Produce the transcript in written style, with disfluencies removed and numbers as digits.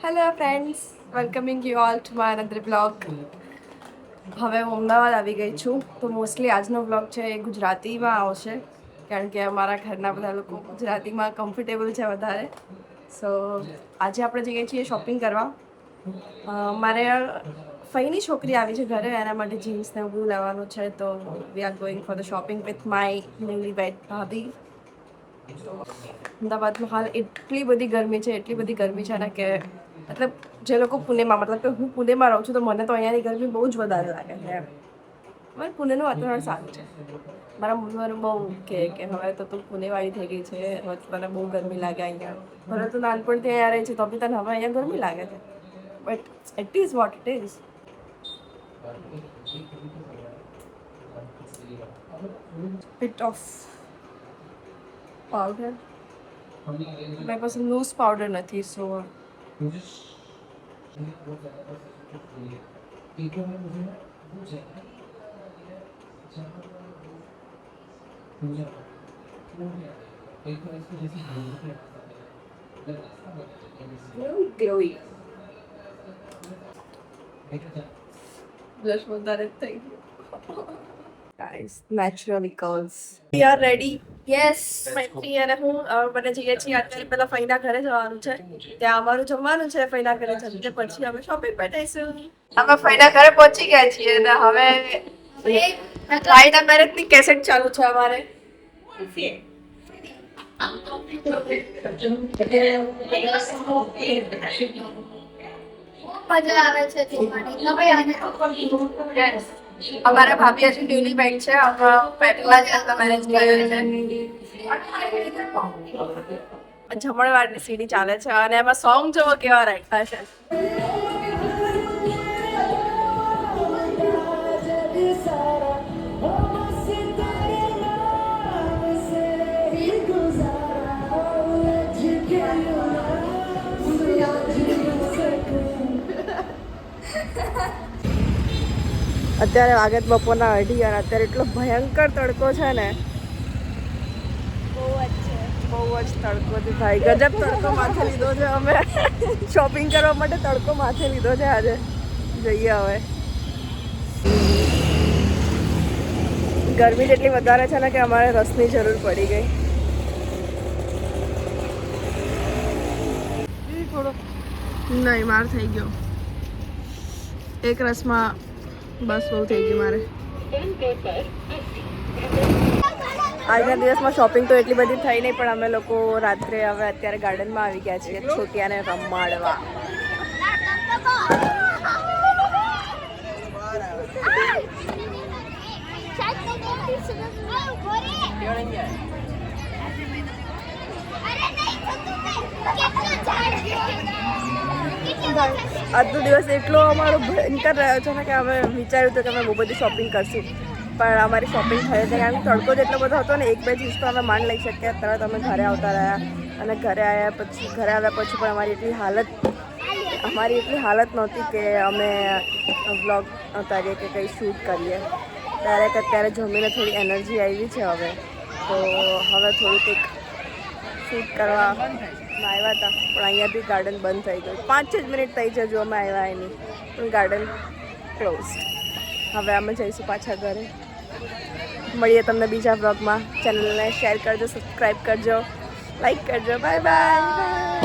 Hello friends, welcoming you all to my another blog. હવે હું અમદાવાદ આવી ગઈ છું, તો મોસ્ટલી આજનો બ્લોગ છે એ ગુજરાતીમાં આવશે, કારણ કે અમારા ઘરના બધા લોકો ગુજરાતીમાં કમ્ફર્ટેબલ છે વધારે. સો આજે આપણે જઈએ છીએ શોપિંગ કરવા. મારે ફઈની છોકરી આવી છે ઘરે, એના માટે જીન્સ ને એવું લેવાનું છે, તો we are going for the shopping with my newly wed bhabhi. અમદાવાદમાં હાલ એટલી બધી ગરમી છે ને કે મતલબ જે લોકો પુણેમાં, મતલબ કે હું પુણેમાં રહું છું, તો મને તો અહીંયાની ગરમી બહુ જ વધારે લાગે છે. મને પુણેનું વાતાવરણ સારું છે. મારા મમ્મીવાનું બહુ કે હવે તો તું પુણેવાળી થઈ ગઈ છે, હવે તો તને બહુ ગરમી લાગે અહીંયા. ભલે તું નાનપણથી અહીંયા રહી છે તો બી તને હવે અહીંયા ગરમી લાગે છે, but it is what it is. bit of powder. મારી પાસે લૂઝ પાવડર નથી, સો ગ્લોઈ બ્લશ વધારે થઈ ગયું. Guys, naturally curls. We are ready. Yes, મેટી અને હું મને જઈએ છીએ અત્યારે. પેલા ફઈના ઘરે જવાનું છે, ત્યાં અમારું જમવાનું છે. ફઈના ઘરે જઈને પછી અમે શોપિંગ પર જઈશું. અમે ફઈના ઘરે પહોંચી ગયા છીએ અને હવે લાઈના મેરેજની કેસેટ ચાલુ છે અમારે. મજા આવે છે અમારા ભાભી હજી ન્યૂલી બેન છે, પહેલા જ એમના મેરેજ કર્યો છે. જમણવારની સીડી ચાલે છે અને એમાં સોંગ જોવો કેવા રાખ્યા છે. અત્યારે વાગે બપોરના 2:30 અને અત્યારે એટલો ભયંકર તડકો છે ને, બહુ જ તડકો છે ભાઈ. ગજબ તડકો માથે લીધો છે. અમે શોપિંગ કરવા માટે તડકો માથે લીધો છે આજે. જઈએ હવે. ગરમી જેટલી વધારે છે ને કે અમારે રસની જરૂર પડી ગઈ. થોડો નહીં, માર થઈ ગયો એક રસમાં, બસ બહુ થઈ ગઈ મારે. આજના દિવસમાં શોપિંગ તો એટલી બધી થઈ નહીં, પણ અમે લોકો રાત્રે હવે અત્યારે ગાર્ડનમાં આવી ગયા છીએ છોટિયાને રમાડવા. આજનો દિવસ એટલો અમારો ભયંકર રહ્યો છે ને કે અમે વિચાર્યું હતું કે અમે બહુ બધી શોપિંગ કરશું, પણ અમારી શોપિંગ થઈ હતી. કારણ કે તડકો જ એટલો બધો હતો ને, 1-2 ચીજ તો અમે માંડ લઈ શકીએ. તરત અમે ઘરે આવતા રહ્યા અને ઘરે આવ્યા પછી પણ અમારી એટલી હાલત નહોતી કે અમે વ્લોગ ઉતારીએ કે કંઈ શૂટ કરીએ. ડાયરેક્ટ અત્યારે જમીને થોડી એનર્જી આવી છે હવે, તો હવે થોડું કંઈક શૂટ કરવા આવ્યા હતા. પણ અહીંયા બી ગાર્ડન બંધ થઈ ગયું. 5 જ મિનિટ થઈ છે જો અમે આવ્યા એની, પણ ગાર્ડન ક્લોઝ. હવે અમે જઈશું પાછા ઘરે. મળીએ તમને બીજા બ્લોગમાં. ચેનલને શેર કરજો, સબસ્ક્રાઈબ કરજો, લાઈક કરજો. Bye bye.